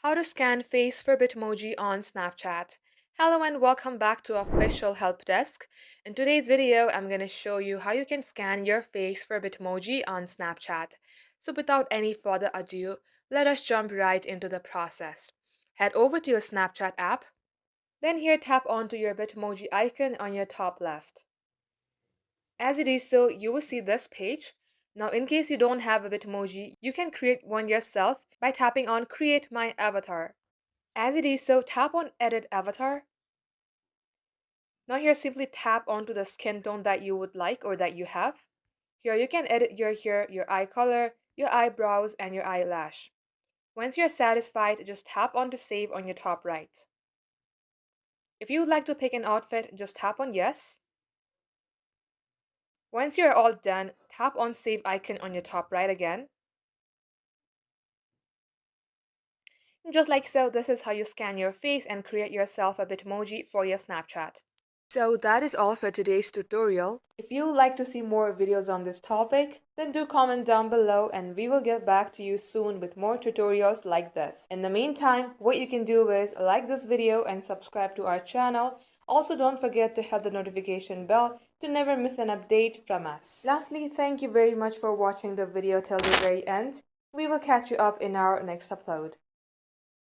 How to scan face for Bitmoji on Snapchat. Hello and welcome back to official help desk. In today's video, I'm going to show you how you can scan your face for Bitmoji on Snapchat. So without any further ado, let us jump right into the process. Head over to your Snapchat app. Then here tap onto your Bitmoji icon on your top left. As you do so, you will see this page. Now, in case you don't have a Bitmoji, you can create one yourself by tapping on Create My Avatar. As you do so, tap on Edit Avatar. Now here, simply tap onto the skin tone that you would like or that you have. Here, you can edit your hair, your eye color, your eyebrows, and your eyelash. Once you're satisfied, just tap on to Save on your top right. If you would like to pick an outfit, just tap on Yes. Once you're all done, tap on Save icon on your top right again. And just like so, this is how you scan your face and create yourself a Bitmoji for your Snapchat. So that is all for today's tutorial. If you would like to see more videos on this topic, then do comment down below and we will get back to you soon with more tutorials like this. In the meantime, what you can do is like this video and subscribe to our channel. Also, don't forget to hit the notification bell to never miss an update from us. Lastly, thank you very much for watching the video till the very end. We will catch you up in our next upload.